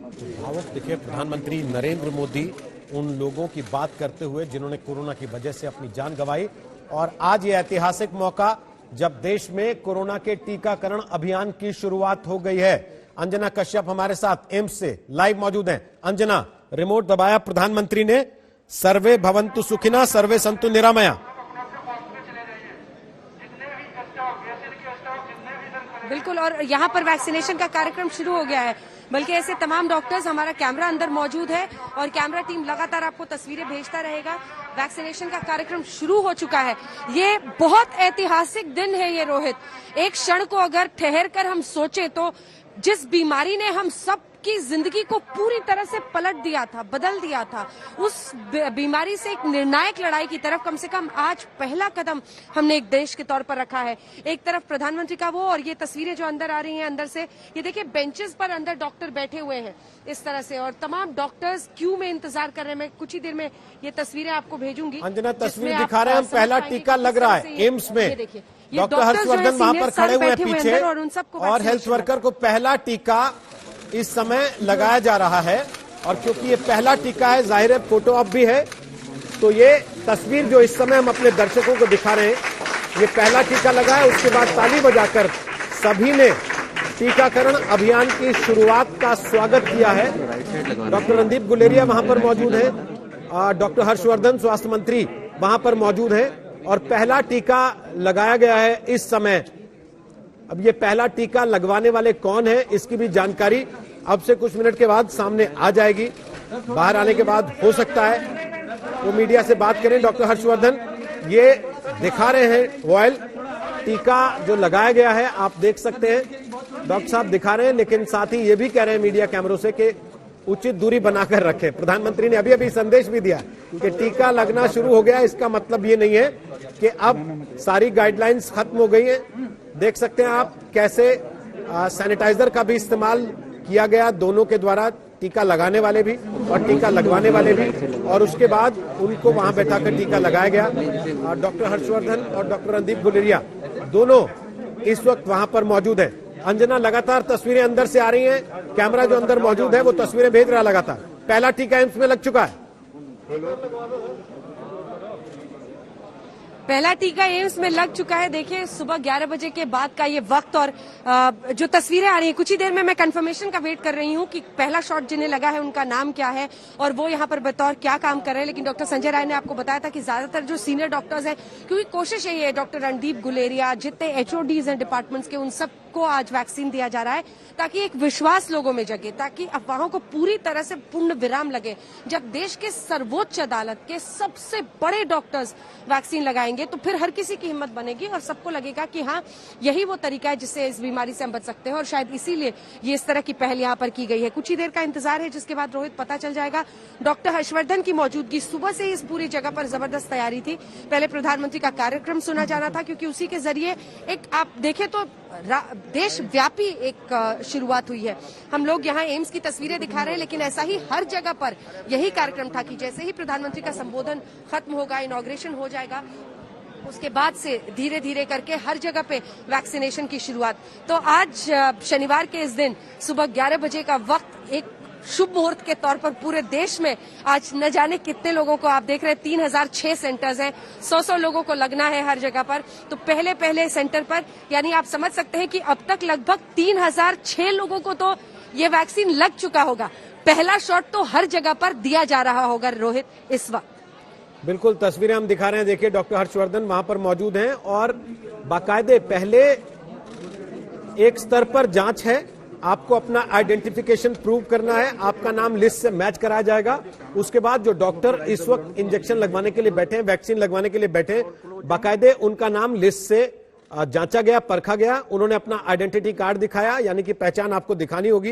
भावुक दिखे प्रधानमंत्री नरेंद्र मोदी उन लोगों की बात करते हुए जिन्होंने कोरोना की वजह से अपनी जान गंवाई, और आज ये ऐतिहासिक मौका जब देश में कोरोना के टीकाकरण अभियान की शुरुआत हो गई है। अंजना कश्यप हमारे साथ एम्स से लाइव मौजूद हैं। अंजना, रिमोट दबाया प्रधानमंत्री ने। सर्वे भवन्तु सुखिना सर्वे संतु निरामया। बिल्कुल, और यहाँ पर वैक्सीनेशन का कार्यक्रम शुरू हो गया है। बल्कि ऐसे तमाम डॉक्टर्स, हमारा कैमरा अंदर मौजूद है और कैमरा टीम लगातार आपको तस्वीरें भेजता रहेगा। वैक्सीनेशन का कार्यक्रम शुरू हो चुका है। ये बहुत ऐतिहासिक दिन है ये रोहित। एक क्षण को अगर ठहर कर हम सोचे तो जिस बीमारी ने हम सब की जिंदगी को पूरी तरह से पलट दिया था, बदल दिया था, उस बीमारी से एक निर्णायक लड़ाई की तरफ कम से कम आज पहला कदम हमने एक देश के तौर पर रखा है। एक तरफ प्रधानमंत्री का वो, और ये तस्वीरें जो अंदर आ रही हैं अंदर से, ये देखिए बेंचेस पर अंदर डॉक्टर बैठे हुए हैं इस तरह से, और तमाम डॉक्टर्स क्यू में इंतजार कर रहे हैं। मैं कुछ ही देर में ये तस्वीरें आपको भेजूंगी। अंजना, तस्वीर दिखा रहे हैं हम, पहला टीका लग रहा है एम्स में। देखिए डॉक्टर हर्षवर्धन वहां पर खड़े हुए हैं पीछे, और हेल्थ वर्कर को पहला टीका इस समय लगाया जा रहा है। और क्योंकि ये पहला टीका है, जाहिर है फोटो ऑप भी है, तो ये तस्वीर जो इस समय हम अपने दर्शकों को दिखा रहे हैं, ये पहला टीका लगा है। उसके बाद ताली बजाकर सभी ने टीकाकरण अभियान की शुरुआत का स्वागत किया है। डॉक्टर रणदीप गुलेरिया वहां पर मौजूद है, डॉक्टर हर्षवर्धन स्वास्थ्य मंत्री वहां पर मौजूद है, और पहला टीका लगाया गया है इस समय। अब ये पहला टीका लगवाने वाले कौन है, इसकी भी जानकारी अब से कुछ मिनट के बाद सामने आ जाएगी। बाहर आने के बाद हो सकता है वो मीडिया से बात करें। डॉक्टर हर्षवर्धन ये दिखा रहे हैं वॉयल टीका जो लगाया गया है, आप देख सकते हैं डॉक्टर साहब दिखा रहे हैं, लेकिन साथ ही ये भी कह रहे हैं मीडिया कैमरों से कि उचित दूरी बनाकर रखें। प्रधानमंत्री ने अभी अभी संदेश भी दिया कि टीका लगना शुरू हो गया। इसका मतलब ये नहीं है कि अब सारी गाइडलाइंस खत्म हो गई हैं। देख सकते हैं आप कैसे सैनिटाइजर का भी इस्तेमाल किया गया दोनों के द्वारा, टीका लगाने वाले भी और टीका लगवाने वाले भी, और उसके बाद उनको वहां बैठाकर टीका लगाया गया। डॉक्टर हर्षवर्धन और डॉक्टर रणदीप गुलेरिया दोनों इस वक्त वहां पर मौजूद है। अंजना, लगातार तस्वीरें अंदर से आ रही हैं, कैमरा जो अंदर मौजूद है वो तस्वीरें भेज रहा लगातार। पहला टीका एम्स में लग चुका है। पहला टीका एम्स में लग चुका है। देखिए सुबह 11 बजे के बाद का ये वक्त, और जो तस्वीरें आ रही हैं, कुछ ही देर में मैं कंफर्मेशन का वेट कर रही हूँ कि पहला शॉट जिन्हें लगा है उनका नाम क्या है और वो यहाँ पर बतौर क्या काम कर रहे हैं। लेकिन डॉक्टर संजय राय ने आपको बताया था कि ज्यादातर जो सीनियर डॉक्टर्स हैं, क्योंकि कोशिश यही है, डॉक्टर रणदीप गुलेरिया, जितने HODs हैं डिपार्टमेंट्स के, उन सब को आज वैक्सीन दिया जा रहा है ताकि एक विश्वास लोगों में जगे, ताकि अफवाहों को पूरी तरह से पूर्ण विराम लगे। जब देश के सर्वोच्च अदालत के सबसे बड़े डॉक्टर्स वैक्सीन लगाएंगे तो फिर हर किसी की हिम्मत बनेगी और सबको लगेगा कि हाँ, यही वो तरीका है जिससे इस बीमारी से हम बच सकते हैं, और शायद इसीलिए ये इस तरह की पहल यहाँ पर की गई है। कुछ ही देर का इंतजार है, जिसके बाद रोहित पता चल जाएगा। डॉक्टर हर्षवर्धन की मौजूदगी, सुबह से इस पूरी जगह पर जबरदस्त तैयारी थी। पहले प्रधानमंत्री का कार्यक्रम सुना जाना था, क्योंकि उसी के जरिए एक, आप देखें तो देश व्यापी एक शुरुआत हुई है। हम लोग यहाँ एम्स की तस्वीरें दिखा रहे हैं, लेकिन ऐसा ही हर जगह पर यही कार्यक्रम था कि जैसे ही प्रधानमंत्री का संबोधन खत्म होगा, इनॉग्रेशन हो जाएगा, उसके बाद से धीरे धीरे करके हर जगह पे वैक्सीनेशन की शुरुआत। तो आज शनिवार के इस दिन सुबह 11 बजे का वक्त एक शुभ मुहूर्त के तौर पर पूरे देश में आज न जाने कितने लोगों को, आप देख रहे हैं 3006 सेंटर्स हैं, 100 लोगों को लगना है हर जगह पर। तो पहले सेंटर पर, यानी आप समझ सकते हैं कि अब तक लगभग 3006 लोगों को तो ये वैक्सीन लग चुका होगा। पहला शॉट तो हर जगह पर दिया जा रहा होगा रोहित इस वक्त। बिल्कुल, तस्वीरें हम दिखा रहे हैं। देखिए डॉक्टर हर्षवर्धन वहां पर मौजूद हैं, और बाकायदे पहले एक स्तर पर जांच है। आपको अपना आइडेंटिफिकेशन प्रूव करना है, आपका नाम लिस्ट से मैच कराया जाएगा। उसके बाद जो डॉक्टर इस वक्त इंजेक्शन लगवाने के लिए बैठे हैं, वैक्सीन लगवाने के लिए बैठे हैं, बाकायदे उनका नाम लिस्ट से जांचा गया, परखा गया। उन्होंने अपना आइडेंटिटी कार्ड दिखाया, यानी कि पहचान आपको दिखानी होगी,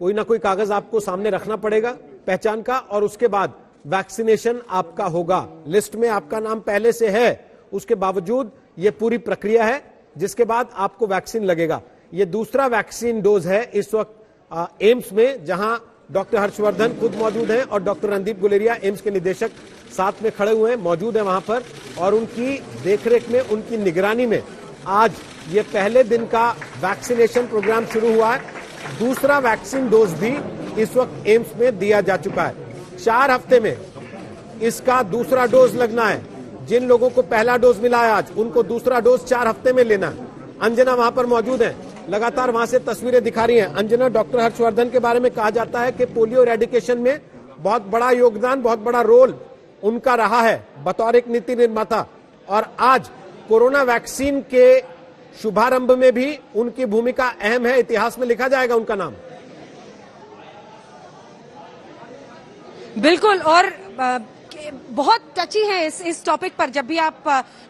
कोई ना कोई कागज आपको सामने रखना पड़ेगा पहचान का, और उसके बाद वैक्सीनेशन आपका होगा। लिस्ट में आपका नाम पहले से है, उसके बावजूद ये पूरी प्रक्रिया है, जिसके बाद आपको वैक्सीन लगेगा। ये दूसरा वैक्सीन डोज है इस वक्त एम्स में, जहां डॉक्टर हर्षवर्धन खुद मौजूद हैं और डॉक्टर रणदीप गुलेरिया एम्स के निदेशक साथ में खड़े हुए हैं, मौजूद हैं वहां पर, और उनकी देखरेख में, उनकी निगरानी में आज ये पहले दिन का वैक्सीनेशन प्रोग्राम शुरू हुआ है। दूसरा वैक्सीन डोज भी इस वक्त एम्स में दिया जा चुका है। 4 हफ्ते में इसका दूसरा डोज लगना है। जिन लोगों को पहला डोज मिला है आज, उनको दूसरा डोज 4 हफ्ते में लेना है। अंजना वहां पर मौजूद है, लगातार वहां से तस्वीरें दिखा रही हैं। अंजना, डॉक्टर हर्षवर्धन के बारे में कहा जाता है कि पोलियो एरेडिकेशन में बहुत बड़ा योगदान, बहुत बड़ा रोल उनका रहा है बतौर एक नीति निर्माता, और आज कोरोना वैक्सीन के शुभारंभ में भी उनकी भूमिका अहम है। इतिहास में लिखा जाएगा उनका नाम। बिल्कुल, और बहुत टची है इस टॉपिक पर। जब भी आप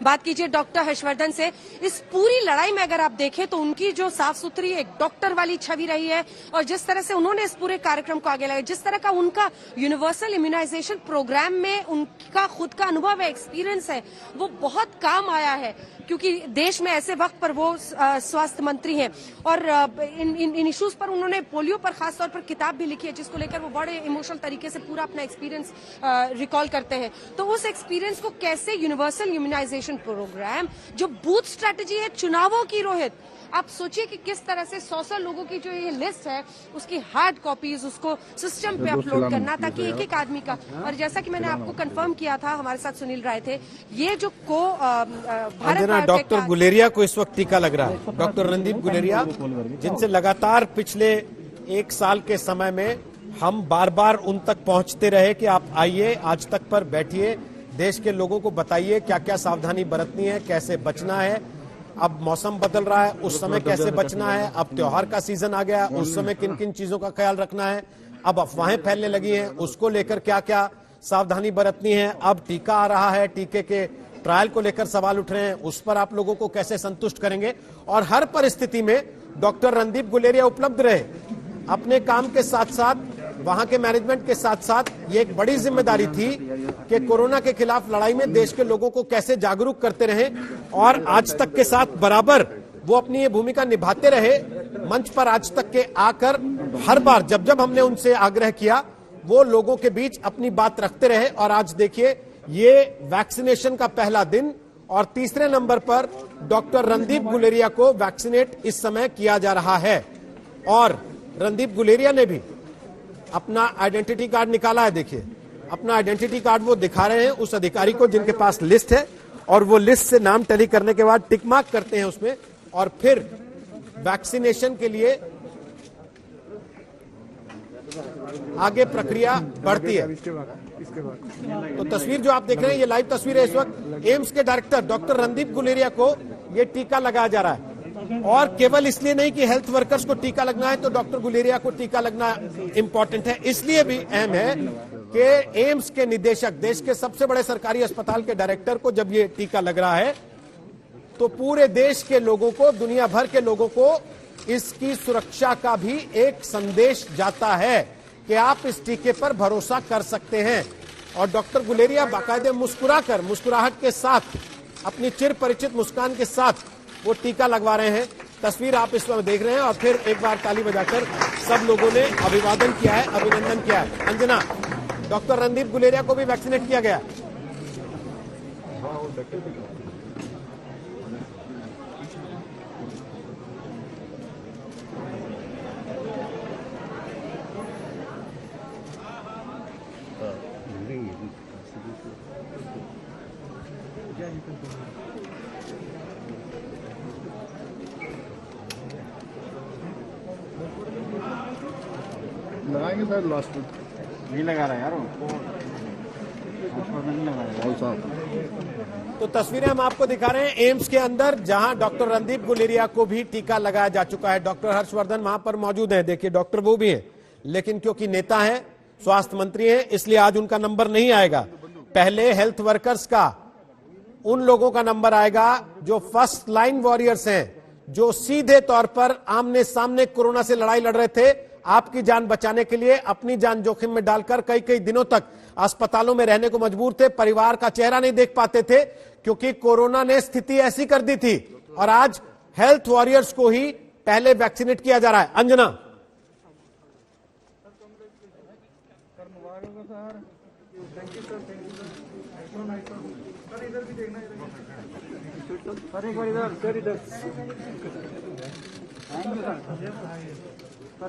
बात कीजिए डॉक्टर हर्षवर्धन से, इस पूरी लड़ाई में अगर आप देखें तो उनकी जो साफ सुथरी एक डॉक्टर वाली छवि रही है, और जिस तरह से उन्होंने इस पूरे कार्यक्रम को आगे लगाया, जिस तरह का उनका यूनिवर्सल इम्यूनाइजेशन प्रोग्राम में उनका खुद का अनुभव है, एक्सपीरियंस है, वो बहुत काम आया है, क्योंकि देश में ऐसे वक्त पर वो स्वास्थ्य मंत्री हैं। और इन इश्यूज पर उन्होंने पोलियो पर खासतौर पर किताब भी लिखी है, जिसको लेकर वो बड़े इमोशनल तरीके से पूरा अपना एक्सपीरियंस रिकॉल करते हैं। तो उस एक्सपीरियंस को कैसे यूनिवर्सल इम्यूनाइजेशन प्रोग्राम, जो बूथ स्ट्रेटेजी है चुनावों की, रोहित, आप सोचिए कि किस तरह से 100 लोगों की जो ये लिस्ट है, उसकी हार्ड कॉपीज उसको सिस्टम पे अपलोड करना, ताकि एक एक आदमी का, और जैसा कि मैंने आपको कंफर्म किया था, हमारे साथ सुनील राय थे, ये जो भारत डॉक्टर गुलेरिया को इस वक्त टीका लग रहा है। डॉक्टर रणदीप गुलेरिया, जिनसे लगातार पिछले 1 साल के समय में हम बार बार उन तक पहुंचते रहे कि आप आइए, आज तक पर बैठिए, देश के लोगों को बताइए क्या क्या सावधानी बरतनी है, कैसे बचना है। अब मौसम बदल रहा है, उस समय कैसे बचना है। अब त्योहार का सीजन आ गया, उस समय किन किन चीजों का ख्याल रखना है। अब अफवाहें फैलने लगी हैं, उसको लेकर क्या क्या सावधानी बरतनी है। अब टीका आ रहा है, टीके के ट्रायल को लेकर सवाल उठ रहे हैं, उस पर आप लोगों को कैसे संतुष्ट करेंगे। और हर परिस्थिति में डॉक्टर रणदीप गुलेरिया उपलब्ध रहे, अपने काम के साथ साथ, वहां के मैनेजमेंट के साथ साथ। ये एक बड़ी जिम्मेदारी थी कि कोरोना के खिलाफ लड़ाई में देश के लोगों को कैसे जागरूक करते रहे, और आज तक के साथ बराबर वो अपनी ये भूमिका निभाते रहे। मंच पर आज तक के आकर हर बार जब जब हमने उनसे आग्रह किया, वो लोगों के बीच अपनी बात रखते रहे। और आज देखिए, ये वैक्सीनेशन का पहला दिन, और तीसरे नंबर पर डॉक्टर रणदीप गुलेरिया को वैक्सीनेट इस समय किया जा रहा है। और रणदीप गुलेरिया ने भी अपना आइडेंटिटी कार्ड निकाला है। देखिए, अपना आइडेंटिटी कार्ड वो दिखा रहे हैं उस अधिकारी को जिनके पास लिस्ट है, और वो लिस्ट से नाम टैली करने के बाद टिक मार्क करते हैं उसमें, और फिर वैक्सीनेशन के लिए आगे प्रक्रिया बढ़ती है। तो तस्वीर जो आप देख रहे हैं, ये लाइव तस्वीर है। इस वक्त एम्स के डायरेक्टर डॉक्टर रणदीप गुलेरिया को ये टीका लगाया जा रहा है, और केवल इसलिए नहीं कि हेल्थ वर्कर्स को टीका लगना है तो डॉक्टर गुलेरिया को टीका लगना इंपॉर्टेंट है, इसलिए भी अहम है कि एम्स के निदेशक, देश के सबसे बड़े सरकारी अस्पताल के डायरेक्टर को जब ये टीका लग रहा है, तो पूरे देश के लोगों को, दुनिया भर के लोगों को इसकी सुरक्षा का भी एक संदेश जाता है कि आप इस टीके पर भरोसा कर सकते हैं। और डॉक्टर गुलेरिया बाकायदे मुस्कुराकर, मुस्कुराहट के साथ, अपनी चिर परिचित मुस्कान के साथ वो टीका लगवा रहे हैं। तस्वीर आप इस वक्त देख रहे हैं, और फिर एक बार ताली बजाकर सब लोगों ने अभिवादन किया है, अभिनंदन किया है। अंजना, डॉक्टर रणदीप गुलेरिया को भी वैक्सीनेट किया गया। लगाएंगे सर, लास्ट में नहीं लगा रहा यार, नहीं लगा रहा। तो तस्वीरें हम आपको दिखा रहे हैं एम्स के अंदर, जहां डॉक्टर रणदीप गुलेरिया को भी टीका लगाया जा चुका है। डॉक्टर हर्षवर्धन वहां पर मौजूद हैं। देखिए, डॉक्टर वो भी हैं, लेकिन क्योंकि नेता हैं, स्वास्थ्य मंत्री हैं, इसलिए आज उनका नंबर नहीं आएगा। पहले हेल्थ वर्कर्स का, उन लोगों का नंबर आएगा जो फर्स्ट लाइन वॉरियर्स हैं, जो सीधे तौर पर आमने सामने कोरोना से लड़ाई लड़ रहे थे, आपकी जान बचाने के लिए अपनी जान जोखिम में डालकर कई कई दिनों तक अस्पतालों में रहने को मजबूर थे, परिवार का चेहरा नहीं देख पाते थे, क्योंकि कोरोना ने स्थिति ऐसी कर दी थी। और आज हेल्थ वॉरियर्स को ही पहले वैक्सीनेट किया जा रहा है। अंजना, तो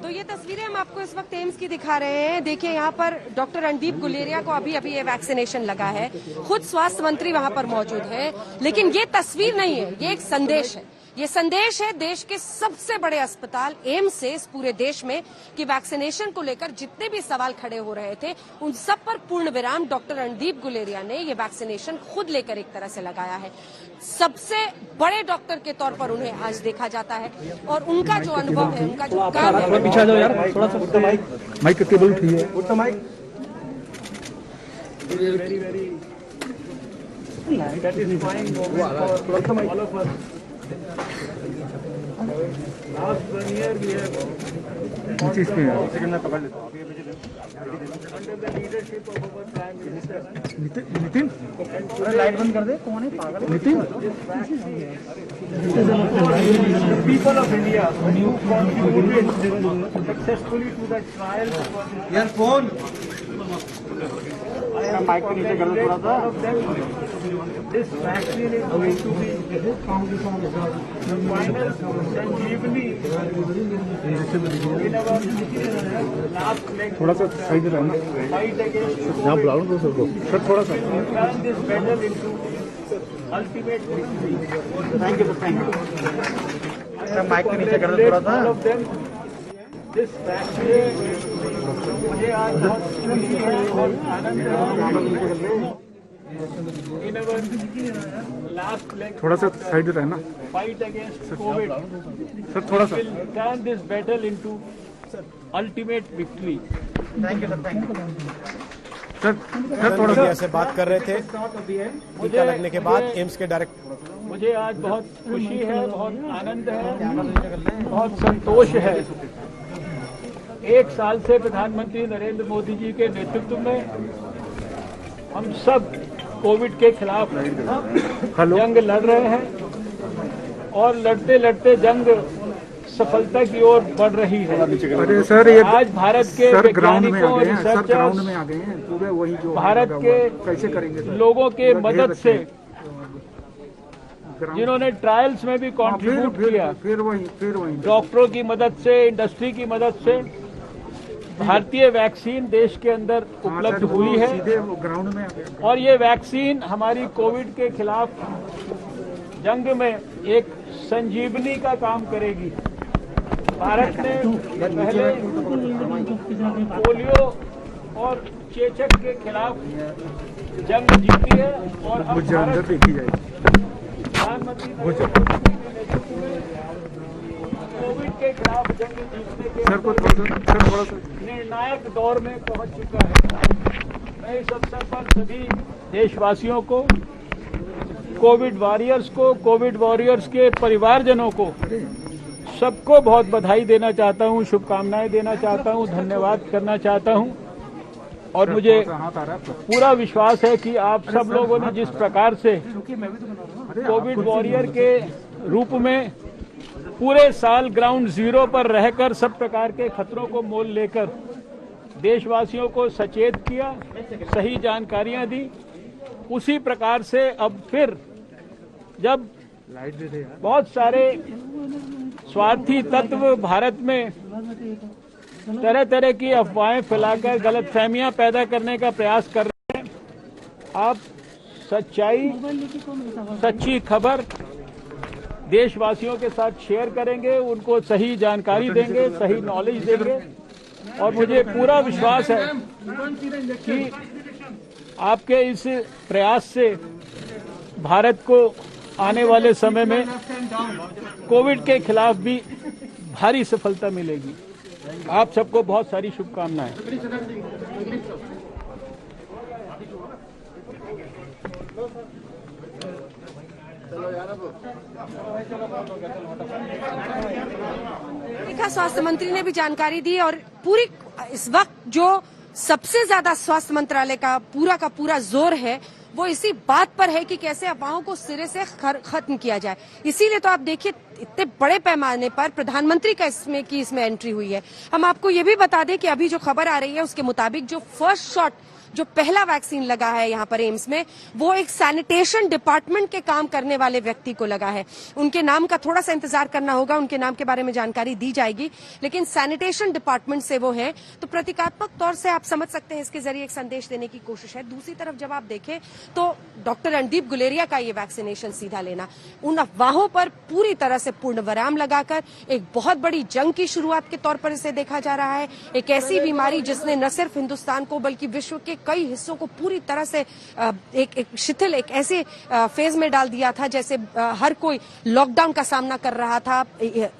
ये तस्वीरें हम आपको इस वक्त एम्स की दिखा रहे हैं। देखिए यहाँ पर डॉक्टर रणदीप गुलेरिया को अभी अभी ये वैक्सीनेशन लगा है। खुद स्वास्थ्य मंत्री वहाँ पर मौजूद है, लेकिन ये तस्वीर नहीं है, ये एक संदेश है। ये संदेश है देश के सबसे बड़े अस्पताल एम्स से इस पूरे देश में कि वैक्सीनेशन को लेकर जितने भी सवाल खड़े हो रहे थे उन सब पर पूर्ण विराम डॉक्टर रणदीप गुलेरिया ने ये वैक्सीनेशन खुद लेकर एक तरह से लगाया है। सबसे बड़े डॉक्टर के तौर पर उन्हें आज देखा जाता है और उनका जो अनुभव है, उनका जो काम है, पीछे जाओ यार, थोड़ा सा माइक के केबल ठीक है, उठो माइक। नितिन लाइट बंद कर दे, कौन है पागल? Nitin people of India successfully to the trial यार फोन माइक के नीचे कर दो थोड़ा सा। This vaccine is going to be final संजीवनी थोड़ा सा साइड रहना, यहाँ बुला लो सबको सर, थोड़ा सा ultimate. Thank you sir, thank you. Mike के नीचे कर दो थोड़ा सा। दिस वैक्सीन मुझे आज बहुत खुशी है और आनंद है। थोड़ा सा साइड रहना, फाइट अगेंस्ट कोविड सर, थोड़ा सा turn this battle into ultimate victory. Thank you sir, thank you sir. थोड़ा सा ऐसे बात कर रहे थे टीका लगने के बाद एम्स के डायरेक्टर। मुझे आज बहुत खुशी है, बहुत आनंद है, बहुत संतोष है। एक साल से प्रधानमंत्री नरेंद्र मोदी जी के नेतृत्व में हम सब कोविड के खिलाफ जंग लड़ रहे हैं और लड़ते लड़ते जंग सफलता की ओर बढ़ रही है। अरे सर, ये आज भारत के वैज्ञानिकों, रिसर्चर्स में आ गए हैं पूरे, वही जो भारत के कैसे करेंगे सर? लोगों के मदद से जिन्होंने ट्रायल्स में भी कंट्रीब्यूट किया, फिर वही डॉक्टरों की मदद से, इंडस्ट्री की मदद से भारतीय वैक्सीन देश के अंदर उपलब्ध हुई है सीधे ग्राउंड में आ गए। और ये वैक्सीन हमारी कोविड के खिलाफ जंग में एक संजीवनी का काम करेगी। भारत ने पहले पोलियो और चेचक के खिलाफ जंग जीती है और अब अंदर देखी जाएगी। प्रधानमंत्री कोविड के खिलाफ जंग जीतने के थोड़ा सा निर्णायक दौर में पहुंच चुका है। मैं इस अवसर पर सभी देशवासियों को, कोविड वॉरियर्स के परिवारजनों को, सबको बहुत बधाई देना चाहता हूं, शुभकामनाएं देना चाहता हूं, धन्यवाद करना चाहता हूं। और मुझे पूरा विश्वास है कि आप सब लोगों ने जिस प्रकार से कोविड वॉरियर के रूप में पूरे साल ग्राउंड जीरो पर रहकर सब प्रकार के खतरों को मोल लेकर देशवासियों को सचेत किया, सही जानकारियां दी, उसी प्रकार से अब फिर जब बहुत सारे स्वार्थी तत्व भारत में तरह तरह की अफवाहें फैलाकर गलतफहमियां पैदा करने का प्रयास कर रहे हैं, आप सच्ची खबर देशवासियों के साथ शेयर करेंगे, उनको सही जानकारी देंगे, सही नॉलेज देंगे। और मुझे पूरा विश्वास है कि आपके इस प्रयास से भारत को आने वाले समय में कोविड के खिलाफ भी भारी सफलता मिलेगी। आप सबको बहुत सारी शुभकामनाएं। देखा, स्वास्थ्य मंत्री ने भी जानकारी दी और पूरी इस वक्त जो सबसे ज्यादा स्वास्थ्य मंत्रालय का पूरा जोर है वो इसी बात पर है कि कैसे अफवाहों को सिरे से खत्म किया जाए। इसीलिए तो आप देखिए इतने बड़े पैमाने पर प्रधानमंत्री का इसमें एंट्री हुई है। हम आपको ये भी बता दें कि अभी जो खबर आ रही है उसके मुताबिक जो फर्स्ट शॉट जो पहला वैक्सीन लगा है यहाँ पर एम्स में, वो एक सैनिटेशन डिपार्टमेंट के काम करने वाले व्यक्ति को लगा है। उनके नाम का थोड़ा सा इंतजार करना होगा, उनके नाम के बारे में जानकारी दी जाएगी, लेकिन सैनिटेशन डिपार्टमेंट से वो है। तो प्रतीकात्मक तौर से आप समझ सकते हैं इसके जरिए एक संदेश देने की कोशिश है। दूसरी तरफ जब आप देखें तो डॉक्टर रणदीप गुलेरिया का ये वैक्सीनेशन सीधा लेना, उन अफवाहों पर पूरी तरह से पूर्ण विराम लगाकर एक बहुत बड़ी जंग की शुरुआत के तौर पर इसे देखा जा रहा है। एक ऐसी बीमारी जिसने न सिर्फ हिंदुस्तान को बल्कि विश्व के कई हिस्सों को पूरी तरह से एक शिथिल, एक ऐसे फेज में डाल दिया था जैसे हर कोई लॉकडाउन का सामना कर रहा था।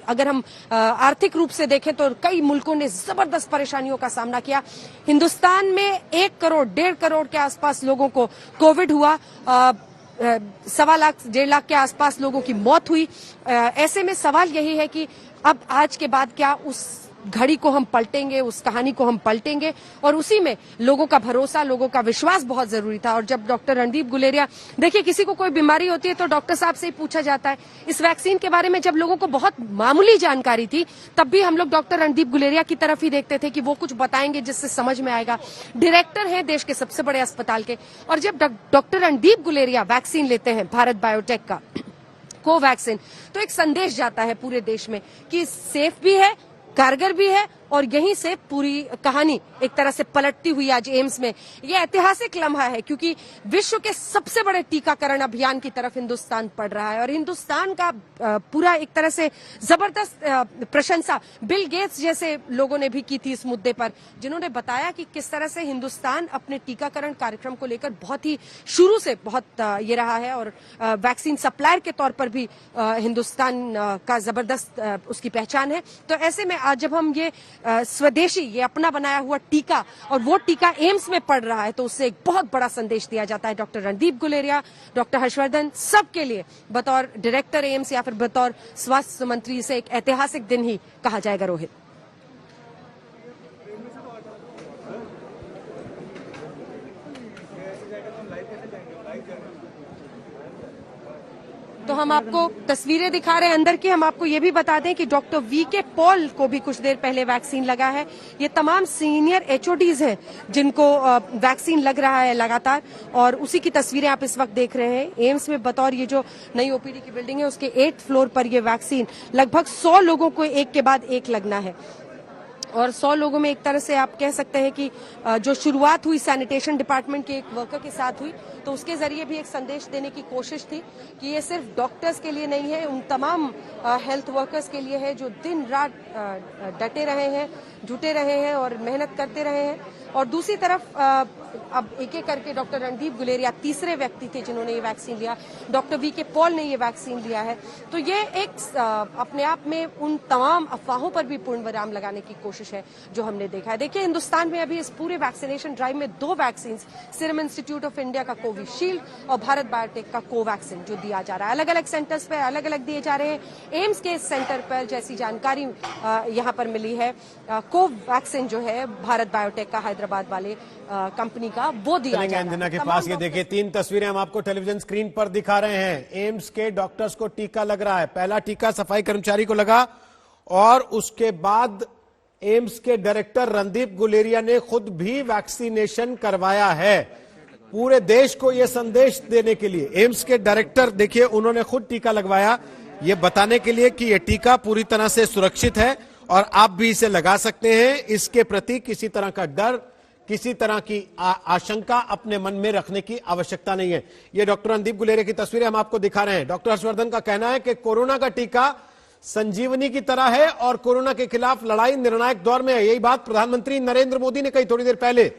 अगर हम आर्थिक रूप से देखें तो कई मुल्कों ने जबरदस्त परेशानियों का सामना किया। हिंदुस्तान में 1 करोड़ 1.5 करोड़ के आसपास लोगों को कोविड हुआ, 1.25 लाख 1.5 लाख के आसपास लोगों की मौत हुई। ऐसे में सवाल यही है कि अब आज के बाद क्या उस घड़ी को हम पलटेंगे, उस कहानी को हम पलटेंगे, और उसी में लोगों का भरोसा, लोगों का विश्वास बहुत जरूरी था। और जब डॉक्टर रणदीप गुलेरिया, देखिए किसी को कोई बीमारी होती है तो डॉक्टर साहब से ही पूछा जाता है। इस वैक्सीन के बारे में जब लोगों को बहुत मामूली जानकारी थी तब भी हम लोग डॉक्टर रणदीप गुलेरिया की तरफ ही देखते थे कि वो कुछ बताएंगे जिससे समझ में आएगा। डायरेक्टर है देश के सबसे बड़े अस्पताल के, और जब डॉक्टर रणदीप गुलेरिया वैक्सीन लेते हैं भारत बायोटेक का कोवैक्सीन, तो एक संदेश जाता है पूरे देश में कि सेफ भी है, कारगर भी है, और यहीं से पूरी कहानी एक तरह से पलटती हुई आज एम्स में। यह ऐतिहासिक लम्हा है क्योंकि विश्व के सबसे बड़े टीकाकरण अभियान की तरफ हिंदुस्तान बढ़ रहा है, और हिंदुस्तान का पूरा एक तरह से जबरदस्त प्रशंसा बिल गेट्स जैसे लोगों ने भी की थी इस मुद्दे पर, जिन्होंने बताया कि किस तरह से हिंदुस्तान अपने टीकाकरण कार्यक्रम को लेकर बहुत ही शुरू से बहुत ये रहा है, और वैक्सीन सप्लायर के तौर पर भी हिंदुस्तान का जबरदस्त उसकी पहचान है। तो ऐसे में आज जब हम ये स्वदेशी, ये अपना बनाया हुआ टीका, और वो टीका एम्स में पड़ रहा है, तो उससे एक बहुत बड़ा संदेश दिया जाता है। डॉक्टर रणदीप गुलेरिया, डॉक्टर हर्षवर्धन, सबके लिए बतौर डायरेक्टर एम्स या फिर बतौर स्वास्थ्य मंत्री इसे एक ऐतिहासिक दिन ही कहा जाएगा। रोहित, तो हम आपको तस्वीरें दिखा रहे हैं अंदर की। हम आपको ये भी बता दें कि डॉक्टर वीके पॉल को भी कुछ देर पहले वैक्सीन लगा है। ये तमाम सीनियर एचओडीज हैं जिनको वैक्सीन लग रहा है लगातार, और उसी की तस्वीरें आप इस वक्त देख रहे हैं। एम्स में बतौर ये जो नई ओपीडी की बिल्डिंग है उसके 8th फ्लोर पर ये वैक्सीन लगभग 100 लोगों को एक के बाद एक लगना है, और 100 लोगों में एक तरह से आप कह सकते हैं कि जो शुरुआत हुई सैनिटेशन डिपार्टमेंट के एक वर्कर के साथ हुई, तो उसके जरिए भी एक संदेश देने की कोशिश थी कि ये सिर्फ डॉक्टर्स के लिए नहीं है, उन तमाम हेल्थ वर्कर्स के लिए है जो दिन रात डटे रहे हैं, जुटे रहे हैं और मेहनत करते रहे हैं। और दूसरी तरफ अब एक एक करके डॉक्टर रणदीप गुलेरिया तीसरे व्यक्ति थे जिन्होंने ये वैक्सीन लिया, डॉक्टर वीके पॉल ने ये वैक्सीन लिया है। तो ये एक अपने आप में उन तमाम अफवाहों पर भी पूर्ण विराम लगाने की कोशिश है जो हमने देखा है। देखिए हिंदुस्तान में अभी इस पूरे वैक्सीनेशन ड्राइव में 2 vaccine, serum institute of India का कोविशील्ड और भारत बायोटेक का कोवैक्सीन जो दिया जा रहा है, अलग अलग सेंटर्स पर अलग अलग दिए जा रहे हैं। एम्स के सेंटर पर जैसी जानकारी यहाँ पर मिली है, कोवैक्सीन जो है भारत बायोटेक का हैदराबाद वाले कंपनी का, वो दिया जा रहा है। अंजना के पास ये देखिए 3 तस्वीरें हम आपको टेलीविजन स्क्रीन पर दिखा रहे हैं। एम्स के डॉक्टर्स को टीका लग रहा है। पहला टीका सफाई कर्मचारी को लगा, और उसके बाद एम्स के डायरेक्टर रणदीप गुलेरिया ने खुद भी वैक्सीनेशन करवाया है। पूरे देश को यह संदेश देने के लिए एम्स के डायरेक्टर देखिए उन्होंने खुद टीका लगवाया, ये बताने के लिए कि यह टीका पूरी तरह से सुरक्षित है और आप भी इसे लगा सकते हैं। इसके प्रति किसी तरह का डर, किसी तरह की आशंका अपने मन में रखने की आवश्यकता नहीं है। ये डॉक्टर रणदीप गुलेरिया की तस्वीरें हम आपको दिखा रहे हैं। डॉक्टर हर्षवर्धन का कहना है कि कोरोना का टीका संजीवनी की तरह है और कोरोना के खिलाफ लड़ाई निर्णायक दौर में है। यही बात प्रधानमंत्री नरेंद्र मोदी ने कही थोड़ी देर पहले,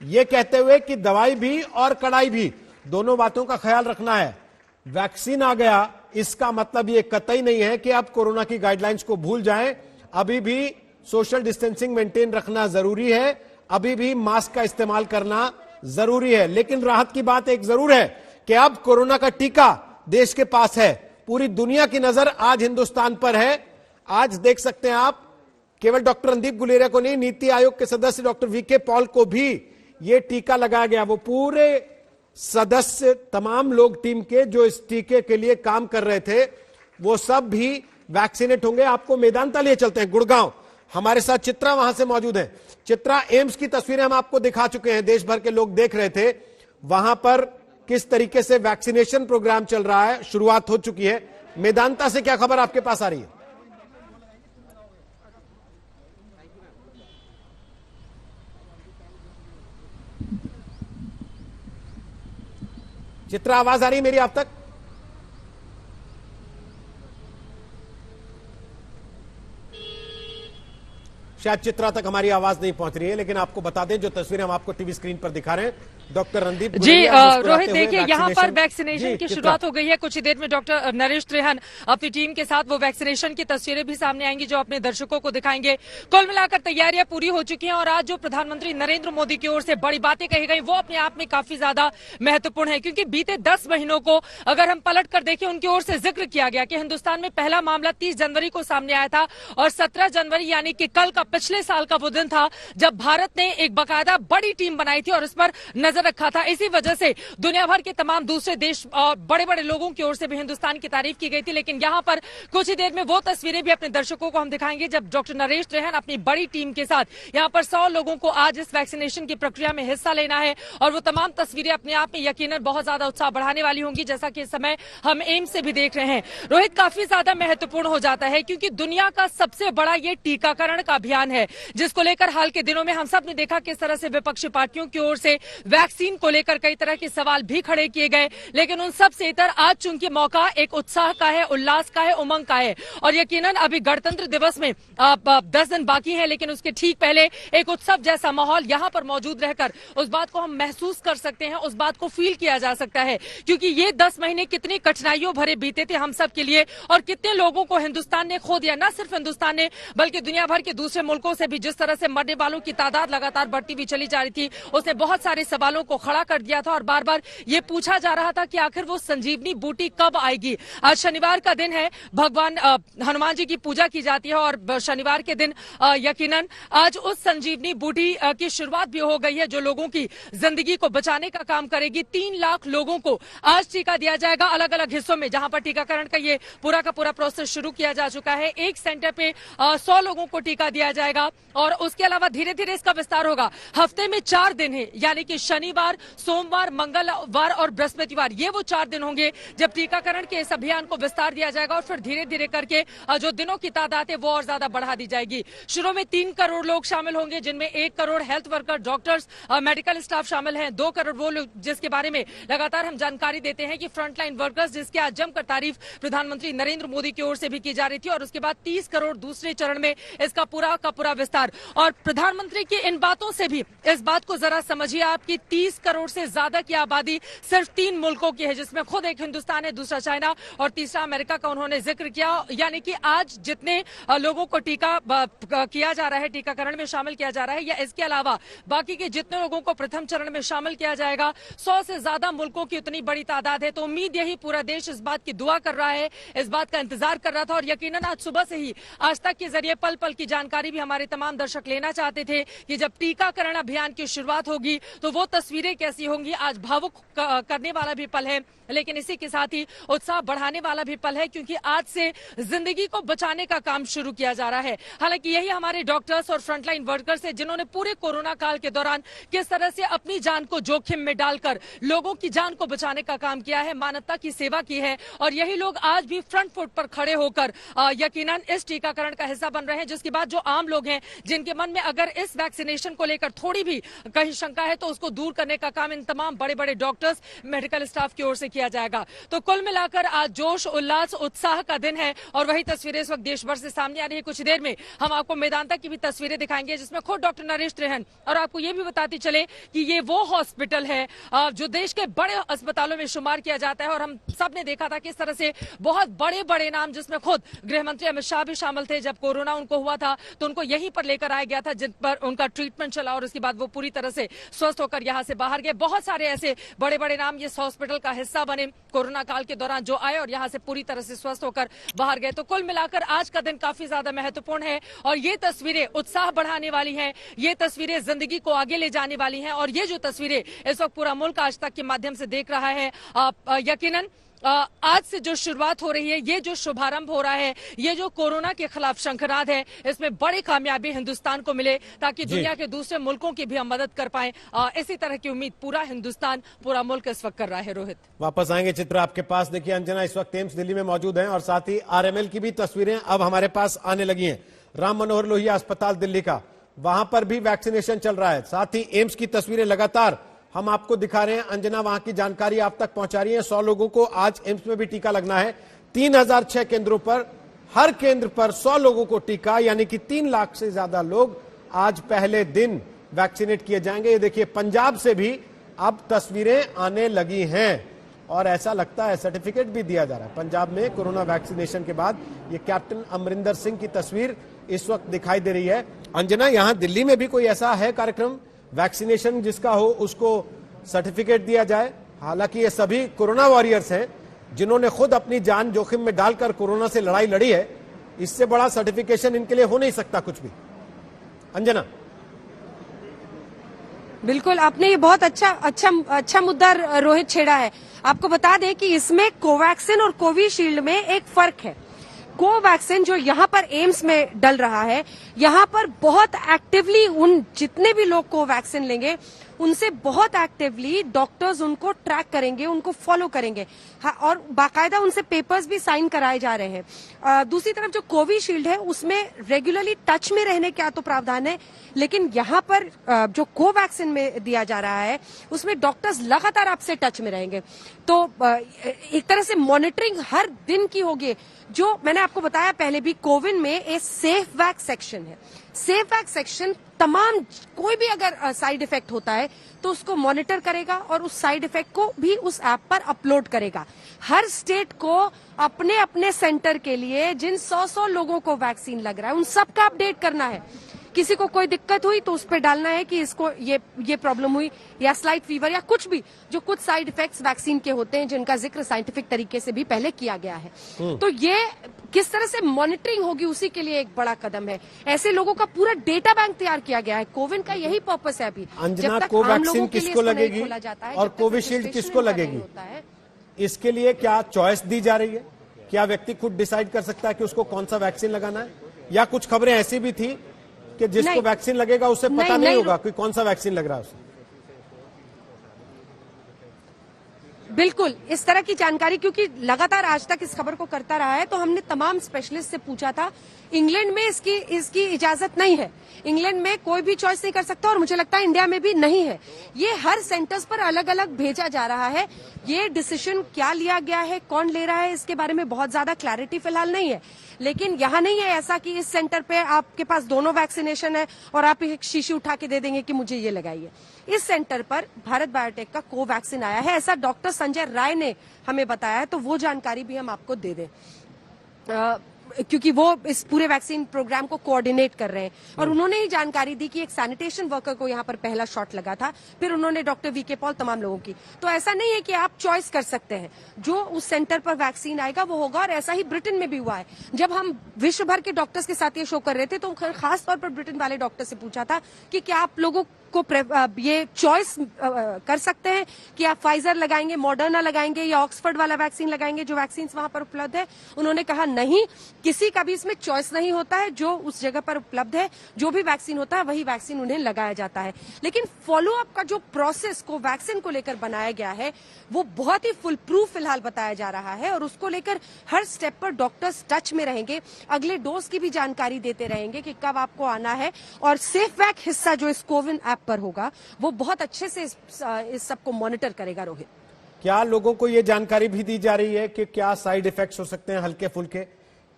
ये कहते हुए कि दवाई भी और कड़ाई भी, दोनों बातों का ख्याल रखना है। वैक्सीन आ गया इसका मतलब ये कतई नहीं है कि आप कोरोना की गाइडलाइंस को भूल जाएं। अभी भी सोशल डिस्टेंसिंग मेंटेन रखना जरूरी है, अभी भी मास्क का इस्तेमाल करना जरूरी है। लेकिन राहत की बात एक जरूर है कि अब कोरोना का टीका देश के पास है। पूरी दुनिया की नजर आज हिंदुस्तान पर है। आज देख सकते हैं आप, केवल डॉक्टर रणदीप गुलेरिया को नहीं, नीति आयोग के सदस्य डॉक्टर वीके पॉल को भी यह टीका लगाया गया। वो पूरे सदस्य, तमाम लोग टीम के जो इस टीके के लिए काम कर रहे थे, वो सब भी वैक्सीनेट होंगे। आपको मेदांता लिए चलते हैं, गुड़गांव। हमारे साथ चित्रा वहां से मौजूद है। चित्रा, एम्स की तस्वीरें हम आपको दिखा चुके हैं, देश भर के लोग देख रहे थे वहां पर किस तरीके से वैक्सीनेशन प्रोग्राम चल रहा है, शुरुआत हो चुकी है। मेदांता से क्या खबर आपके पास आ रही है? चित्रा, आवाज आ रही है मेरी आप तक? शायद चित्रा तक हमारी आवाज नहीं पहुंच रही है, लेकिन आपको बता दें जो तस्वीरें हम आपको टीवी स्क्रीन पर दिखा रहे हैं, डॉक्टर रणदीप जी रोहित, देखिए यहाँ पर वैक्सीनेशन की शुरुआत हो गई है। कुछ ही देर में डॉक्टर नरेश त्रेहन अपनी टीम के साथ वो वैक्सीनेशन की तस्वीरें भी सामने आएंगी जो अपने दर्शकों को दिखाएंगे। कुल मिलाकर तैयारियां पूरी हो चुकी हैं और आज जो प्रधानमंत्री नरेंद्र मोदी की ओर से बड़ी बातें कही गई वो अपने आप में काफी ज्यादा महत्वपूर्ण है, क्योंकि बीते 10 महीनों को अगर हम पलट कर देखें, उनकी ओर से जिक्र किया गया कि हिंदुस्तान में पहला मामला 30 जनवरी को सामने आया था और 17 जनवरी यानी कि कल का, पिछले साल का वो दिन था जब भारत ने एक बाकायदा बड़ी टीम बनाई थी और इस पर नजर रखा था। इसी वजह से दुनिया भर के तमाम दूसरे देश और बड़े बड़े लोगों की ओर से भी हिंदुस्तान की तारीफ की गई थी। लेकिन यहाँ पर कुछ ही देर में वो तस्वीरें भी अपने दर्शकों को हम दिखाएंगे जब डॉक्टर नरेश त्रेहन अपनी बड़ी टीम के साथ यहाँ पर 100 लोगों को आज इस वैक्सीनेशन की प्रक्रिया में हिस्सा लेना है और वो तमाम तस्वीरें अपने आप में यकीनन बहुत ज्यादा उत्साह बढ़ाने वाली होंगी, जैसा कि इस समय हम एम्स से भी देख रहे हैं। रोहित, काफी ज्यादा महत्वपूर्ण हो जाता है क्योंकि दुनिया का सबसे बड़ा ये टीकाकरण का अभियान है, जिसको लेकर हाल के दिनों में हम सब ने देखा किस तरह से विपक्षी पार्टियों की ओर से वैक्सीन को लेकर कई तरह के सवाल भी खड़े किए गए। लेकिन उन सब से इतर आज चूंकि मौका एक उत्साह का है, उल्लास का है, उमंग का है और यकीनन अभी गणतंत्र दिवस में 10 दिन बाकी है, लेकिन उसके ठीक पहले एक उत्सव जैसा माहौल यहाँ पर मौजूद रहकर उस बात को हम महसूस कर सकते हैं, उस बात को फील किया जा सकता है, क्योंकि ये 10 महीने कितनी कठिनाइयों भरे बीते थे हम सब के लिए और कितने लोगों को हिंदुस्तान ने खो दिया। न सिर्फ हिंदुस्तान ने बल्कि दुनिया भर के दूसरे मुल्कों से भी जिस तरह से मरने वालों की तादाद लगातार बढ़ती हुई चली जा रही थी, उसने बहुत सारे सवालों को खड़ा कर दिया था और बार बार ये पूछा जा रहा था कि आखिर वो संजीवनी बूटी कब आएगी। आज शनिवार का दिन है, भगवान हनुमान जी की पूजा की जाती है और शनिवार के दिन यकीनन आज उस संजीवनी बूटी की शुरुआत भी हो गई है जो लोगों की जिंदगी को बचाने का काम करेगी। 3 लाख लोगों को आज टीका दिया जाएगा अलग अलग हिस्सों में, जहां पर टीकाकरण का ये पूरा का पूरा प्रोसेस शुरू किया जा चुका है। एक सेंटर पे 100 लोगों को टीका दिया जाएगा और उसके अलावा धीरे धीरे इसका विस्तार होगा। हफ्ते में 4 दिन है, यानी कि शनिवार, सोमवार, मंगलवार और बृहस्पतिवार, ये वो 4 दिन होंगे जब टीकाकरण के इस अभियान को विस्तार दिया जाएगा और फिर धीरे धीरे करके जो दिनों की तादाद है वो और ज्यादा बढ़ा दी जाएगी। शुरू में 3 करोड़ लोग शामिल होंगे, जिनमें 1 crore health worker, doctors, medical staff शामिल हैं। 2 करोड़ वो लोग जिसके बारे में लगातार हम जानकारी देते हैं कि फ्रंटलाइन वर्कर्स, जिसके आज जमकर तारीफ प्रधानमंत्री नरेंद्र मोदी की ओर से भी की जा रही थी। और उसके बाद 30 करोड़ दूसरे चरण में इसका पूरा का पूरा विस्तार। और प्रधानमंत्री की इन बातों से भी इस बात को जरा समझिए आपकी 30 करोड़ से ज्यादा की आबादी सिर्फ 3 मुल्कों की है, जिसमें खुद एक हिंदुस्तान है, दूसरा चाइना और तीसरा अमेरिका का उन्होंने जिक्र किया। यानी कि आज जितने लोगों को टीका किया जा रहा है, टीकाकरण में शामिल किया जा रहा है, या इसके अलावा बाकी के जितने लोगों को प्रथम चरण में शामिल किया जाएगा, 100 से ज्यादा मुल्कों की उतनी बड़ी तादाद है। तो उम्मीद यही पूरा देश इस बात की दुआ कर रहा है, इस बात का इंतजार कर रहा था और यकीनन आज सुबह से ही आज तक के जरिए पल पल की जानकारी भी हमारे तमाम दर्शक लेना चाहते थे कि जब टीकाकरण अभियान की शुरुआत होगी तो वो तस्वीरें कैसी होंगी। आज भावुक करने वाला भी पल है, लेकिन इसी के साथ ही उत्साह बढ़ाने वाला भी पल है, क्योंकि आज से जिंदगी को बचाने का काम शुरू किया जा रहा है। हालांकि यही हमारे डॉक्टर्स और फ्रंटलाइन वर्कर्स हैं जिन्होंने पूरे कोरोना काल के दौरान किस तरह से अपनी जान को जोखिम में डालकर लोगों की जान को बचाने का काम किया है, मानवता की सेवा की है और यही लोग आज भी फ्रंट फुट पर खड़े होकर यकीनन इस टीकाकरण का हिस्सा बन रहे हैं। जिसके बाद जो आम लोग हैं जिनके मन में अगर इस वैक्सीनेशन को लेकर थोड़ी भी कहीं शंका है तो उसको दूर करने का काम इन तमाम बड़े बड़े डॉक्टर्स, मेडिकल स्टाफ की ओर से किया जाएगा। तो कुल मिलाकर आज जोश, उल्लास, उत्साह का दिन है और वही तस्वीरें इस वक्त देश भर से सामने आ रही है। कुछ देर में हम आपको मेदांता की भी तस्वीरें दिखाएंगे जिसमें खुद डॉक्टर नरेश त्रेहन, और आपको ये भी बताते चले कि ये वो हॉस्पिटल है जो देश के बड़े अस्पतालों में शुमार किया जाता है और हम सब ने देखा था किस तरह से बहुत बड़े बड़े नाम, जिसमें खुद गृह मंत्री अमित शाह भी शामिल थे। जब कोरोना उनको हुआ था तो उनको यहीं पर लेकर आया गया था, जिन पर उनका ट्रीटमेंट चला और उसके बाद वो पूरी तरह से स्वस्थ होकर यहाँ से बाहर गए। बहुत सारे ऐसे बड़े बड़े नाम इस हॉस्पिटल का हिस्सा बने कोरोना काल के दौरान जो आए और यहाँ से पूरी तरह से स्वस्थ होकर बाहर गए। तो कुल मिलाकर आज का दिन काफी ज्यादा महत्वपूर्ण है और ये तस्वीरें उत्साह बढ़ाने वाली हैं, ये तस्वीरें जिंदगी को आगे ले जाने वाली हैं और ये जो तस्वीरें इस वक्त पूरा मुल्क आज तक के माध्यम से देख रहा है, यकीनन आज से जो शुरुआत हो रही है, ये जो शुभारंभ हो रहा है, ये जो कोरोना के खिलाफ शंखनाद है, इसमें बड़ी कामयाबी हिंदुस्तान को मिले ताकि दुनिया के दूसरे मुल्कों की भी हम मदद कर पाए। इसी तरह की उम्मीद पूरा हिंदुस्तान, पूरा मुल्क इस वक्त कर रहा है। रोहित, वापस आएंगे चित्र आपके पास। देखिए अंजना इस वक्त एम्स दिल्ली में मौजूद हैं और साथ ही आरएमएल की भी तस्वीरें अब हमारे पास आने लगी हैं। राम मनोहर लोहिया अस्पताल दिल्ली का, वहां पर भी वैक्सीनेशन चल रहा है। साथ ही एम्स की तस्वीरें लगातार हम आपको दिखा रहे हैं। अंजना वहां की जानकारी आप तक पहुंचा रही है। 100 लोगों को आज एम्स में भी टीका लगना है। 3006 केंद्रों पर, हर केंद्र पर 100 लोगों को टीका, यानी कि 3 लाख से ज्यादा लोग आज पहले दिन वैक्सीनेट किए जाएंगे। ये देखिए पंजाब से भी अब तस्वीरें आने लगी हैं और ऐसा लगता है सर्टिफिकेट भी दिया जा रहा है। पंजाब में कोरोना वैक्सीनेशन के बाद ये कैप्टन अमरिंदर सिंह की तस्वीर इस वक्त दिखाई दे रही है। अंजना, यहां दिल्ली में भी कोई ऐसा है कार्यक्रम वैक्सीनेशन जिसका हो, उसको सर्टिफिकेट दिया जाए? हालांकि ये सभी कोरोना वॉरियर्स हैं जिन्होंने खुद अपनी जान जोखिम में डालकर कोरोना से लड़ाई लड़ी है। इससे बड़ा सर्टिफिकेशन इनके लिए हो नहीं सकता कुछ भी। अंजना, बिल्कुल, आपने ये बहुत अच्छा मुद्दा रोहित छेड़ा है। आपको बता दें कि इसमें कोवैक्सिन और कोविशील्ड में एक फर्क है। कोवैक्सिन जो यहाँ पर एम्स में डल रहा है, यहाँ पर बहुत एक्टिवली उन जितने भी लोग कोवैक्सिन लेंगे उनसे बहुत एक्टिवली डॉक्टर्स उनको ट्रैक करेंगे, उनको फॉलो करेंगे। हाँ, और बाकायदा उनसे पेपर्स भी साइन कराए जा रहे हैं। दूसरी तरफ जो कोविशील्ड है उसमें रेगुलरली टच में रहने का तो प्रावधान है, लेकिन यहाँ पर जो कोवैक्सिन में दिया जा रहा है उसमें डॉक्टर्स लगातार आपसे टच में रहेंगे। तो एक तरह से मॉनिटरिंग हर दिन की होगी। जो मैंने आपको बताया पहले भी, कोविन में एक सेफ वैक्स सेक्शन है। सेफ वैक्स सेक्शन तमाम कोई भी अगर साइड इफेक्ट होता है तो उसको मॉनिटर करेगा और उस साइड इफेक्ट को भी उस ऐप पर अपलोड करेगा। हर स्टेट को अपने अपने सेंटर के लिए जिन 100 लोगों को वैक्सीन लग रहा है उन सबका अपडेट करना है। किसी को कोई दिक्कत हुई तो उस पर डालना है कि इसको ये प्रॉब्लम हुई, या स्लाइट फीवर, या कुछ भी जो कुछ साइड इफेक्ट्स वैक्सीन के होते हैं जिनका जिक्र साइंटिफिक तरीके से भी पहले किया गया है। तो ये किस तरह से मॉनिटरिंग होगी उसी के लिए एक बड़ा कदम है। ऐसे लोगों का पूरा डेटा बैंक तैयार किया गया है। कोविन का यही पर्पस है। अभी अंजना, कोवैक्सीन किसको लगेगी और कोविशील्ड किसको लगेगी, इसके लिए क्या चॉइस दी जा रही है? क्या व्यक्ति खुद डिसाइड कर सकता है कि उसको कौन सा वैक्सीन लगाना है? या कुछ खबरें ऐसी भी थी कि जिसको वैक्सीन लगेगा उसे पता नहीं होगा कि कौन सा वैक्सीन लग रहा है उसे? बिल्कुल, इस तरह की जानकारी क्योंकि लगातार आज तक इस खबर को करता रहा है, तो हमने तमाम स्पेशलिस्ट से पूछा था। इंग्लैंड में इसकी इजाजत नहीं है। इंग्लैंड में कोई भी चॉइस नहीं कर सकता और मुझे लगता है इंडिया में भी नहीं है। ये हर सेंटर्स पर अलग अलग भेजा जा रहा है। ये डिसीजन क्या लिया गया है, कौन ले रहा है, इसके बारे में बहुत ज्यादा क्लैरिटी फिलहाल नहीं है। लेकिन यहाँ नहीं है ऐसा कि इस सेंटर पे आपके पास दोनों वैक्सीनेशन है और आप एक शीशी उठा के दे देंगे कि मुझे ये लगाइए। इस सेंटर पर भारत बायोटेक का कोवैक्सीन आया है, ऐसा डॉक्टर संजय राय ने हमें बताया है। तो वो जानकारी भी हम आपको दे दें, क्योंकि वो इस पूरे वैक्सीन प्रोग्राम को कोऑर्डिनेट कर रहे हैं। और उन्होंने ही जानकारी दी कि एक सैनिटेशन वर्कर को यहाँ पर पहला शॉट लगा था, फिर उन्होंने डॉक्टर वीके पॉल, तमाम लोगों की। तो ऐसा नहीं है कि आप चॉइस कर सकते हैं, जो उस सेंटर पर वैक्सीन आएगा वो होगा। और ऐसा ही ब्रिटेन में भी हुआ है। जब हम विश्व भर के डॉक्टर्स के साथ ये शो कर रहे थे तो खास तौर पर ब्रिटेन वाले डॉक्टर से पूछा था कि क्या आप लोगों को ये चॉइस कर सकते हैं कि आप फाइजर लगाएंगे, मॉडर्ना लगाएंगे या ऑक्सफोर्ड वाला वैक्सीन लगाएंगे जो वैक्सीन वहां पर उपलब्ध है। उन्होंने कहा नहीं, किसी का भी इसमें चॉइस नहीं होता है। जो उस जगह पर उपलब्ध है, जो भी वैक्सीन होता है वही वैक्सीन उन्हें लगाया जाता है। लेकिन फॉलो अप का जो प्रोसेस को वैक्सीन को लेकर बनाया गया है वो बहुत ही फुल प्रूफ फिलहाल बताया जा रहा है और उसको लेकर हर स्टेप पर डॉक्टर्स टच में रहेंगे, अगले डोज की भी जानकारी देते रहेंगे कि कब आपको आना है। और सेफ वैक हिस्सा जो इस कोविन ऐप पर होगा वो बहुत अच्छे से इस सबको मॉनिटर करेगा। रोहित, क्या लोगों को ये जानकारी भी दी जा रही है कि क्या साइड इफेक्ट्स हो सकते हैं हल्के फुल्के,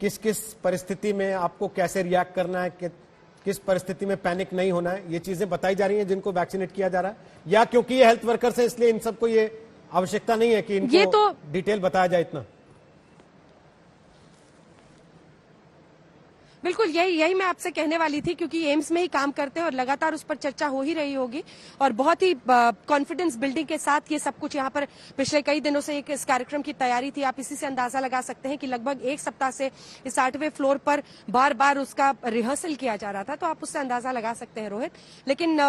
किस किस परिस्थिति में आपको कैसे रिएक्ट करना है, किस परिस्थिति में पैनिक नहीं होना है? ये चीजें बताई जा रही हैं जिनको वैक्सीनेट किया जा रहा है, या क्योंकि ये हेल्थ वर्कर्स हैं इसलिए इन सबको ये आवश्यकता नहीं है कि इनको डिटेल बताया जाए इतना? बिल्कुल, यही मैं आपसे कहने वाली थी, क्योंकि एम्स में ही काम करते हैं और लगातार उस पर चर्चा हो ही रही होगी। और बहुत ही कॉन्फिडेंस बिल्डिंग के साथ ये सब कुछ यहाँ पर पिछले कई दिनों से इस कार्यक्रम की तैयारी थी। आप इसी से अंदाजा लगा सकते हैं कि लगभग एक सप्ताह से इस 8वें फ्लोर पर बार बार उसका रिहर्सल किया जा रहा था। तो आप उससे अंदाजा लगा सकते हैं रोहित। लेकिन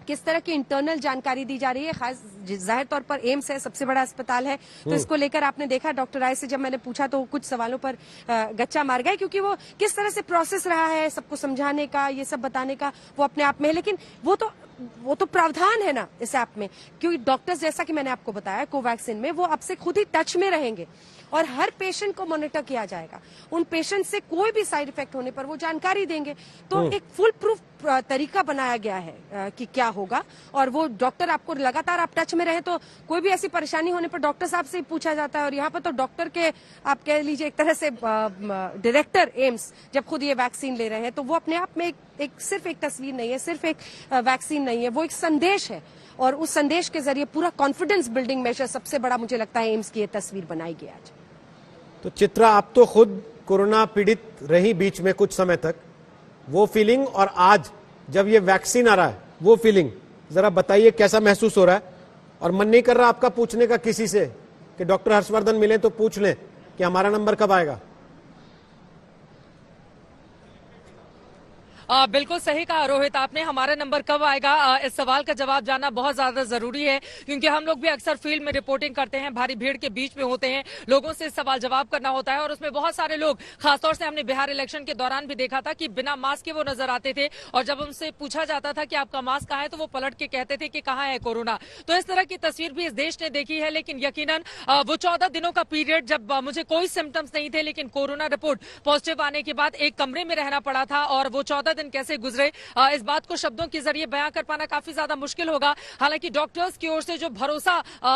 किस तरह की इंटरनल जानकारी दी जा रही है। खास जाहिर तौर पर एम्स है, सबसे बड़ा अस्पताल है, तो इसको लेकर आपने देखा डॉक्टर राय से जब मैंने पूछा तो कुछ सवालों पर गच्चा मार गए, क्योंकि वो किस तरह से प्रोसेस रहा है सबको समझाने का, ये सब बताने का वो अपने आप में है। लेकिन वो तो प्रावधान है ना इस ऐप में, क्योंकि डॉक्टर्स जैसा कि मैंने आपको बताया कोवैक्सीन में वो आपसे खुद ही टच में रहेंगे और हर पेशेंट को मॉनिटर किया जाएगा। उन पेशेंट से कोई भी साइड इफेक्ट होने पर वो जानकारी देंगे। तो एक फुल प्रूफ तरीका बनाया गया है कि क्या होगा, और वो डॉक्टर आपको लगातार आप टच में रहे तो कोई भी ऐसी परेशानी होने पर डॉक्टर साहब से ही पूछा जाता है। और यहाँ पर तो डॉक्टर के आप कह लीजिए एक तरह से डायरेक्टर एम्स जब खुद ये वैक्सीन ले रहे हैं तो वो अपने आप में सिर्फ एक तस्वीर नहीं है, सिर्फ एक वैक्सीन नहीं है, वो एक संदेश है। और उस संदेश के जरिए पूरा कॉन्फिडेंस बिल्डिंग मेजर सबसे बड़ा मुझे लगता है एम्स की ये तस्वीर बनाई गई आज। तो चित्रा, आप तो खुद कोरोना पीड़ित रही बीच में कुछ समय तक, वो फीलिंग और आज जब ये वैक्सीन आ रहा है वो फीलिंग जरा बताइए, कैसा महसूस हो रहा है? और मन नहीं कर रहा आपका पूछने का किसी से कि डॉक्टर हर्षवर्धन मिले तो पूछ लें कि हमारा नंबर कब आएगा? बिल्कुल सही कहा रोहित आपने, हमारा नंबर कब आएगा, इस सवाल का जवाब जानना बहुत ज्यादा जरूरी है, क्योंकि हम लोग भी अक्सर फील्ड में रिपोर्टिंग करते हैं, भारी भीड़ के बीच में होते हैं, लोगों से सवाल जवाब करना होता है, और उसमें बहुत सारे लोग, खासतौर से हमने बिहार इलेक्शन के दौरान भी देखा था कि बिना मास्क के वो नजर आते थे, और जब उनसे पूछा जाता था कि आपका मास्क कहाँ है तो वो पलट के कहते थे कि कहाँ है कोरोना। तो इस तरह की तस्वीर भी इस देश ने देखी है। लेकिन यकीनन वो 14 दिनों का पीरियड जब मुझे कोई सिम्टम्स नहीं थे, लेकिन कोरोना रिपोर्ट पॉजिटिव आने के बाद एक कमरे में रहना पड़ा था, और वो 14 दिन कैसे गुजरे इस बात को शब्दों के जरिए बयां कर पाना काफी ज्यादा मुश्किल होगा। हालांकि डॉक्टर्स की ओर से जो भरोसा,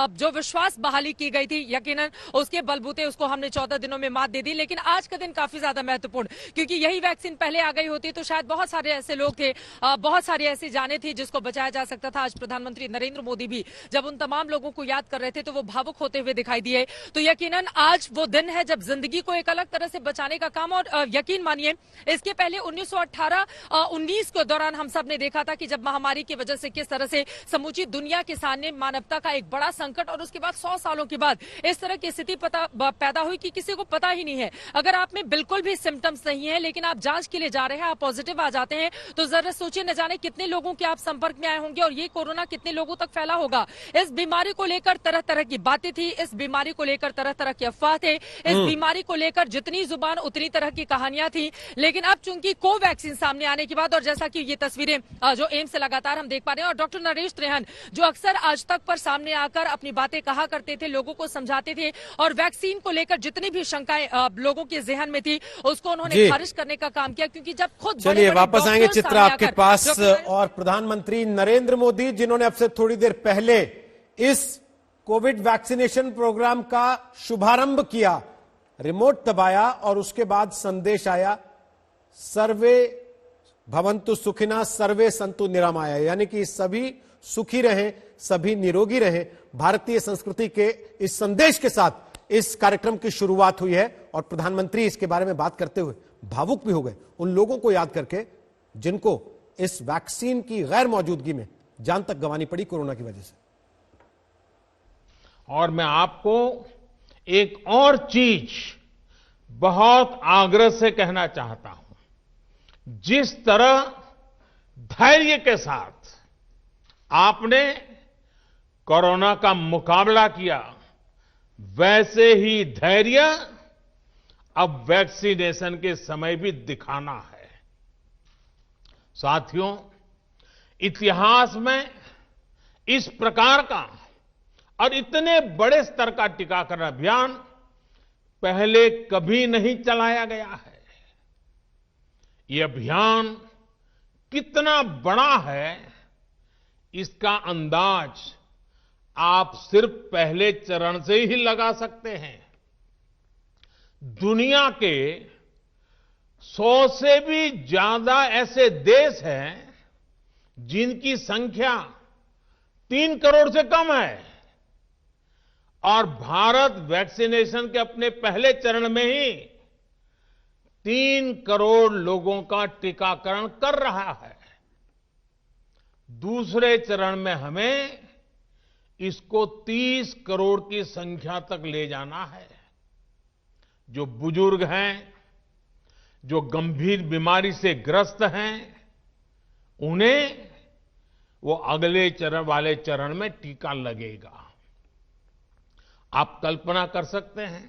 जो विश्वास बहाली की गई थी, यकीनन उसके बलबूते उसको हमने 14 दिनों में मात दे दी। लेकिन आज का दिन काफी ज्यादा महत्वपूर्ण, क्योंकि यही वैक्सीन पहले आ गई होती तो शायद बहुत सारे ऐसे लोग थे, बहुत सारी ऐसी जानें थी जिसको बचाया जा सकता था। आज प्रधानमंत्री नरेंद्र मोदी भी जब उन तमाम लोगों को याद कर रहे थे तो वो भावुक होते हुए दिखाई दिए। तो यकीनन आज वो दिन है जब जिंदगी को एक अलग तरह से बचाने का काम, और यकीन मानिए इसके पहले 1918-19 के दौरान हम सब ने देखा था कि जब महामारी की वजह से किस तरह से समूची दुनिया के सामने मानवता का एक बड़ा संकट, और उसके बाद 100 सालों के बाद इस तरह की स्थिति पैदा हुई कि किसी को पता ही नहीं है। अगर आप में बिल्कुल भी सिम्टम्स नहीं है लेकिन आप जांच के लिए जा रहे हैं, आप पॉजिटिव आ जाते हैं, तो जरा सोचिए न जाने कितने लोगों के आप संपर्क में आए होंगे और ये कोरोना कितने लोगों तक फैला होगा। इस बीमारी को लेकर तरह तरह की बातें थी, इस बीमारी को लेकर तरह तरह की अफवाह थे, इस बीमारी को लेकर जितनी जुबान उतनी तरह की कहानियां थी। लेकिन अब चूंकि कोवैक्सीन सामने आने के बाद, और जैसा कि ये तस्वीरें जो एम्स से लगातार हम देख पा रहे हैं, और डॉक्टर नरेश त्रेहन जो अक्सर आज तक पर सामने आकर अपनी बातें कहा करते थे, लोगों को समझाते थे, और वैक्सीन को लेकर जितनी भी शंकाएं लोगों के जहन में थी उसको उन्होंने खारिज करने का काम किया। क्योंकि जब खुद चलिए वापस आएंगे चित्रा आपके पास, और प्रधानमंत्री नरेंद्र मोदी जिन्होंने अब से थोड़ी देर पहले इस कोविड वैक्सीनेशन प्रोग्राम का शुभारंभ किया, रिमोट दबाया और उसके बाद संदेश आया, सर्वे भवन्तु सुखिना सर्वे संतु निरामया, यानी कि सभी सुखी रहें, सभी निरोगी रहें। भारतीय संस्कृति के इस संदेश के साथ इस कार्यक्रम की शुरुआत हुई है, और प्रधानमंत्री इसके बारे में बात करते हुए भावुक भी हो गए, उन लोगों को याद करके जिनको इस वैक्सीन की गैर मौजूदगी में जान तक गंवानी पड़ी कोरोना की वजह से। और मैं आपको एक और चीज बहुत आग्रह से कहना चाहता हूं, जिस तरह धैर्य के साथ आपने कोरोना का मुकाबला किया, वैसे ही धैर्य अब वैक्सीनेशन के समय भी दिखाना है। साथियों, इतिहास में इस प्रकार का और इतने बड़े स्तर का टीकाकरण अभियान पहले कभी नहीं चलाया गया है। ये अभियान कितना बड़ा है इसका अंदाज आप सिर्फ पहले चरण से ही लगा सकते हैं। दुनिया के 100 से भी ज्यादा ऐसे देश हैं जिनकी संख्या 3 करोड़ से कम है, और भारत वैक्सीनेशन के अपने पहले चरण में ही 3 करोड़ लोगों का टीकाकरण कर रहा है। दूसरे चरण में हमें इसको 30 करोड़ की संख्या तक ले जाना है। जो बुजुर्ग हैं, जो गंभीर बीमारी से ग्रस्त हैं, उन्हें वो अगले चरण वाले चरण में टीका लगेगा। आप कल्पना कर सकते हैं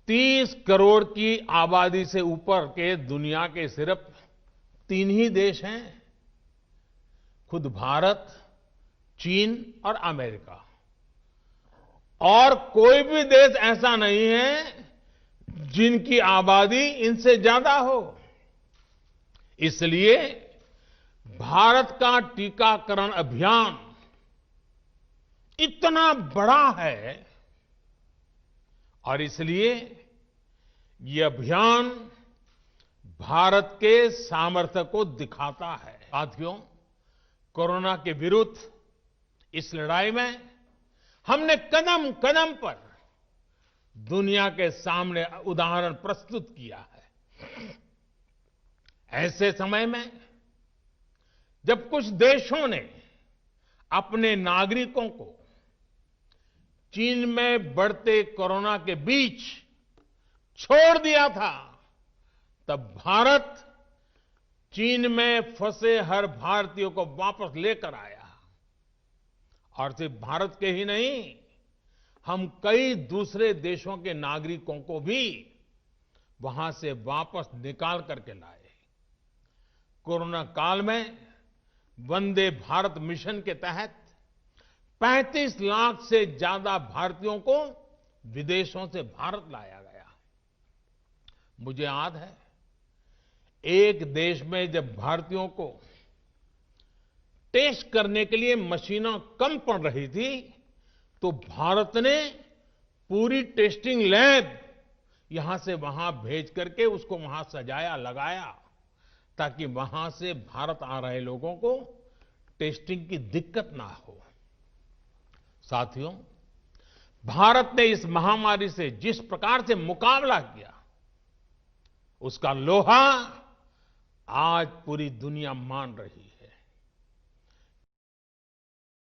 30 करोड़ की आबादी से ऊपर के दुनिया के सिर्फ 3 ही देश हैं, खुद भारत, चीन और अमेरिका। और कोई भी देश ऐसा नहीं है जिनकी आबादी इनसे ज्यादा हो। इसलिए भारत का टीकाकरण अभियान इतना बड़ा है और इसलिए ये अभियान भारत के सामर्थ्य को दिखाता है। साथियों, कोरोना के विरुद्ध इस लड़ाई में हमने कदम कदम पर दुनिया के सामने उदाहरण प्रस्तुत किया है। ऐसे समय में जब कुछ देशों ने अपने नागरिकों को चीन में बढ़ते कोरोना के बीच छोड़ दिया था, तब भारत चीन में फंसे हर भारतीय को वापस लेकर आया। और सिर्फ भारत के ही नहीं, हम कई दूसरे देशों के नागरिकों को भी वहां से वापस निकाल करके लाए। कोरोना काल में वंदे भारत मिशन के तहत 35 लाख से ज्यादा भारतीयों को विदेशों से भारत लाया गया। मुझे याद है, एक देश में जब भारतीयों को टेस्ट करने के लिए मशीनें कम पड़ रही थी, तो भारत ने पूरी टेस्टिंग लैब यहां से वहां भेज करके उसको वहां सजाया, लगाया, ताकि वहां से भारत आ रहे लोगों को टेस्टिंग की दिक्कत ना हो। साथियों, भारत ने इस महामारी से जिस प्रकार से मुकाबला किया, उसका लोहा आज पूरी दुनिया मान रही है।